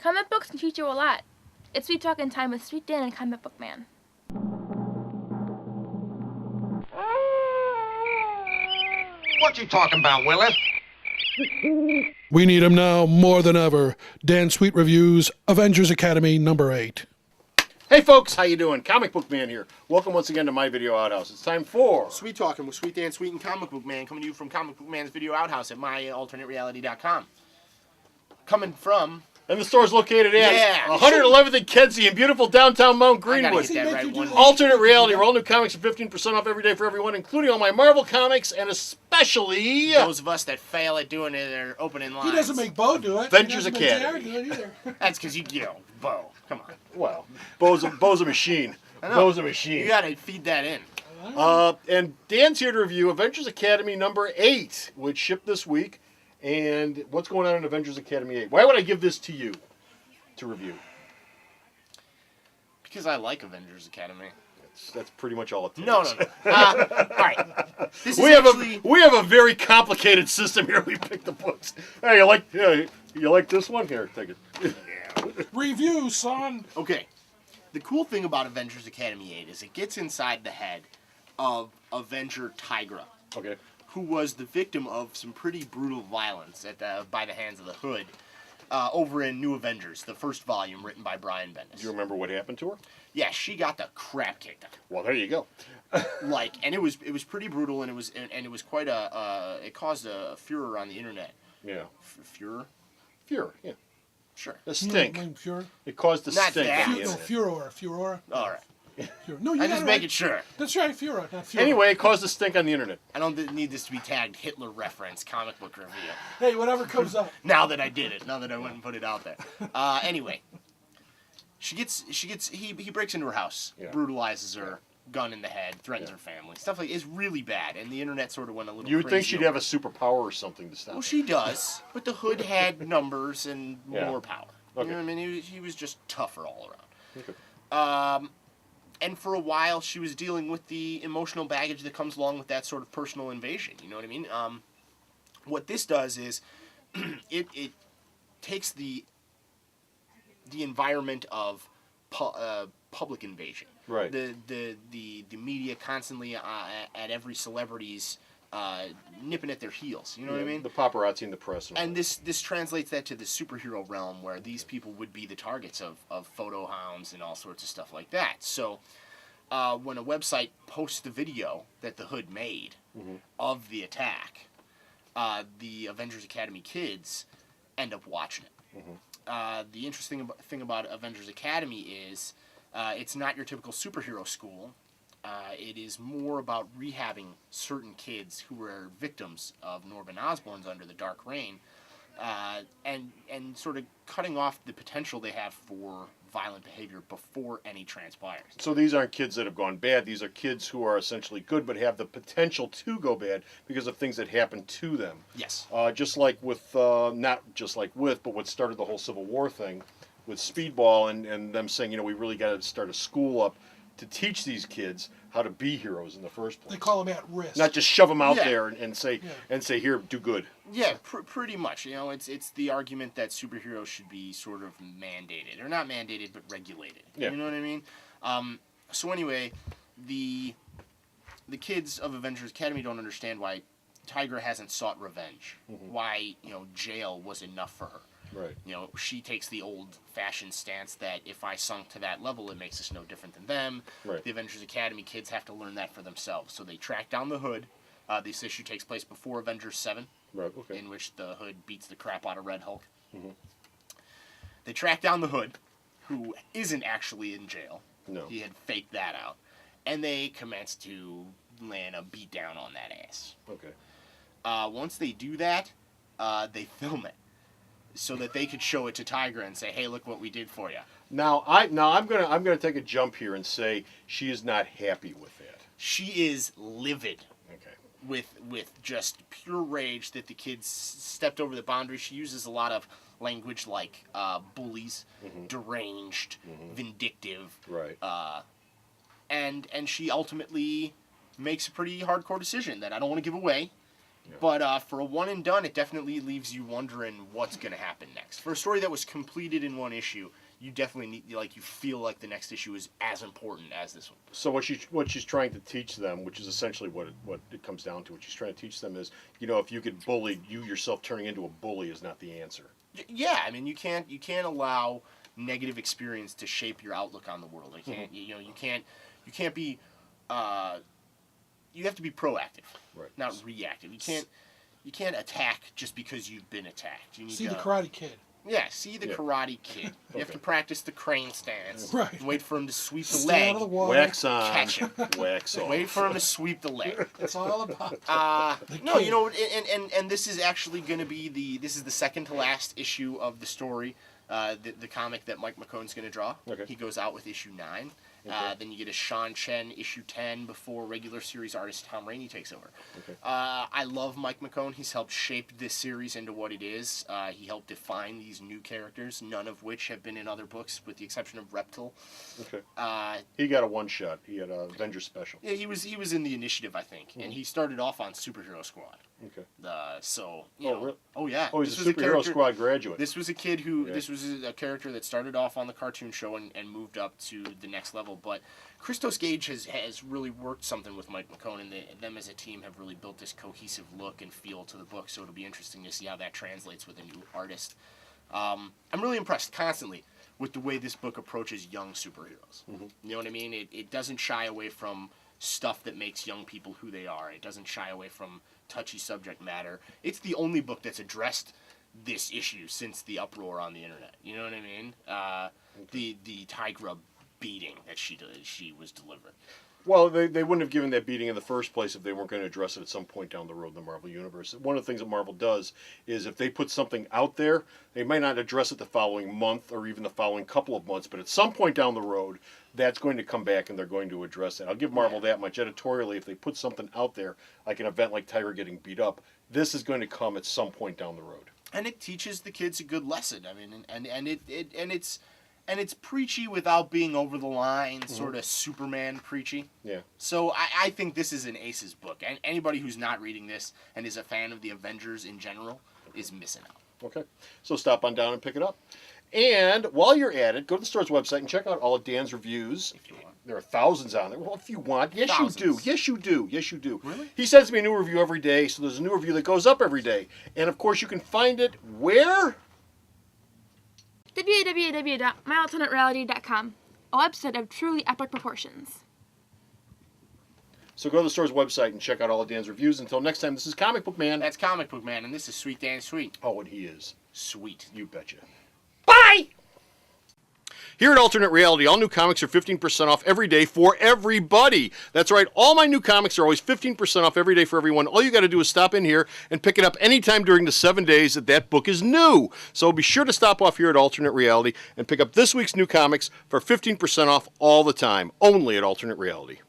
Comic books can teach you a lot. It's Sweet Talkin' Time with Sweet Dan and Comic Book Man. What you talking about, Willis? We need him now more than ever. Dan Sweet reviews Avengers Academy number 8. Hey folks, how you doing? Comic Book Man here. Welcome once again to my video outhouse. It's time for Sweet Talking with Sweet Dan, Sweet and Comic Book Man, coming to you from Comic Book Man's video outhouse at myalternatereality.com. Coming from... And the store's located at Yeah. 111th and Kedzie in beautiful downtown Mount I gotta Greenwood. get that right one. Alternate Reality, where all new comics are 15% off every day for everyone, including all my Marvel comics and especially... Those of us that fail at doing it are opening lines. He doesn't make Bo do it. Avengers He doesn't make Academy. Jared do it either. That's because you Bo. Come on. Well, Bo's a machine. I know. Bo's a machine. You gotta feed that in. And Dan's here to review Avengers Academy number 8, which shipped this week. And what's going on in Avengers Academy 8? Why would I give this to you to review? Because I like Avengers Academy. That's pretty much all it takes. No. All right. This is We actually... have a very complicated system here. We pick the books. Hey, you like this one? Here, take it. Review, son. Okay. The cool thing about Avengers Academy 8 is it gets inside the head of Avenger Tigra, Okay. who was the victim of some pretty brutal violence by the hands of the Hood over in New Avengers, the first volume written by Brian Bendis. Do you remember what happened to her? Yeah, she got the crap kicked out. Well, there you go. And it was pretty brutal, and it was quite it caused a furor on the internet. Yeah. Furor? Furor, yeah. Sure. A stink. Furor? It caused a Not stink that. on the No, internet. Furor. All right. Furor. No, you I'm got just it making right. sure. That's right, Furor, not Furor. Anyway, it caused a stink on the internet. I don't need this to be tagged Hitler reference comic book review. Hey, whatever comes up. Now that I did it, now that I went and put it out there. Anyway, he breaks into her house, Yeah. brutalizes her, gun in the head, threatens her family. Stuff like it's really bad, and the internet sort of went a little. You would think crazy she'd over have a it. superpower or something to stop Well, it. she does, but the Hood had numbers and Yeah. more power. Okay. You know what I mean? He was just tougher all around. Okay. And for a while, she was dealing with the emotional baggage that comes along with that sort of personal invasion. You know what I mean? What this does is it takes the environment of public invasion. Right. The media constantly at every celebrity's nipping at their heels. You know what I mean? The paparazzi and the press. And this translates that to the superhero realm, where these people would be the targets of photo hounds and all sorts of stuff like that. So when a website posts the video that the Hood made of the attack, the Avengers Academy kids end up watching it. The interesting thing about Avengers Academy is it's not your typical superhero school. It is more about rehabbing certain kids who were victims of Norman Osborn's Under the Dark Reign, and sort of cutting off the potential they have for violent behavior before any transpires. So these aren't kids that have gone bad. These are kids who are essentially good but have the potential to go bad because of things that happen to them. Yes. Just like with, not just like with, but what started the whole Civil War thing with Speedball and them saying, we really got to start a school up to teach these kids how to be heroes in the first place. They call them at risk. Not just shove them out Yeah. there and say, here, do good. Yeah, pretty much. It's the argument that superheroes should be sort of mandated, or not mandated, but regulated. Yeah. You know what I mean? So anyway, the kids of Avengers Academy don't understand why Tigra hasn't sought revenge. Why jail was enough for her. Right. She takes the old-fashioned stance that if I sunk to that level, it makes us no different than them. Right. The Avengers Academy kids have to learn that for themselves. So they track down the Hood. This issue takes place before Avengers 7, Right, okay. in which the Hood beats the crap out of Red Hulk. They track down the Hood, who isn't actually in jail. No. He had faked that out. And they commence to land a beatdown on that ass. Okay. Once they do that, they film it, so that they could show it to Tigra and say, "Hey, look what we did for you." Now I'm gonna take a jump here and say she is not happy with that. She is livid Okay. with just pure rage that the kids stepped over the boundary. She uses a lot of language like bullies, deranged, vindictive, Right. and she ultimately makes a pretty hardcore decision that I don't want to give away, But for a one and done, it definitely leaves you wondering what's going to happen next. For a story that was completed in one issue, you definitely need, you feel like the next issue is as important as this one. So what she's trying to teach them, which is essentially what it comes down to, what she's trying to teach them is, if you get bullied, you yourself turning into a bully is not the answer. Yeah, I mean, you can't allow negative experience to shape your outlook on the world. You can't, you can't be. You have to be proactive, right, not reactive. You can't attack just because you've been attacked. You need See the Karate Kid. Yeah, see the Karate Kid. You have to practice the crane stance. Right. Wait for him to sweep the Stay leg. out of the water. Wax on, Catch him. wax off. Wait for him to sweep the leg. It's all about No, and this is actually going to be this is the second to last issue of the story, the comic that Mike McKone's going to draw. Okay. He goes out with issue 9. Okay. Then you get a Sean Chen issue 10 before regular series artist Tom Rainey takes over. Okay. I love Mike McKone. He's helped shape this series into what it is. He helped define these new characters, none of which have been in other books, with the exception of Reptile. Okay. He got a one shot. He had a Avengers special. Yeah, he was in the Initiative, I think, and he started off on Superhero Squad. Okay. Really? Oh yeah. Oh, he's a Superhero Squad graduate. This was a kid who. Yeah. This was a character that started off on the cartoon show and moved up to the next level. But Christos Gage has really worked something with Mike McKone, and them as a team have really built this cohesive look and feel to the book. So it'll be interesting to see how that translates with a new artist. I'm really impressed constantly with the way this book approaches young superheroes. Mm-hmm. You know what I mean? It doesn't shy away from stuff that makes young people who they are. It doesn't shy away from touchy subject matter. It's the only book that's addressed this issue since the uproar on the internet. You know what I mean? The Tigra beating that she was delivering. Well, they wouldn't have given that beating in the first place if they weren't going to address it at some point down the road in the Marvel Universe. One of the things that Marvel does is if they put something out there, they might not address it the following month or even the following couple of months, but at some point down the road, that's going to come back and they're going to address it. I'll give Marvel that much. Editorially, if they put something out there, like an event like Tiger getting beat up, this is going to come at some point down the road. And it teaches the kids a good lesson. I mean, and it's preachy without being over the line, sort of Superman preachy. Yeah. So I think this is an Aces book. And anybody who's not reading this and is a fan of the Avengers in general is missing out. Okay. So stop on down and pick it up. And while you're at it, go to the store's website and check out all of Dan's reviews. If you want. There are thousands on there. Well, if you want. Yes, Thousands. you do. Yes, you do. Yes, you do. Really? He sends me a new review every day, so there's a new review that goes up every day. And, of course, you can find it where? www.myalternatereality.com, a website of truly epic proportions. So go to the store's website and check out all of Dan's reviews. Until next time, this is Comic Book Man. That's Comic Book Man, and this is Sweet Dan Sweet. Oh, and he is. Sweet. You betcha. Bye! Here at Alternate Reality, all new comics are 15% off every day for everybody. That's right, all my new comics are always 15% off every day for everyone. All you got to do is stop in here and pick it up anytime during the 7 days that book is new. So be sure to stop off here at Alternate Reality and pick up this week's new comics for 15% off all the time, only at Alternate Reality.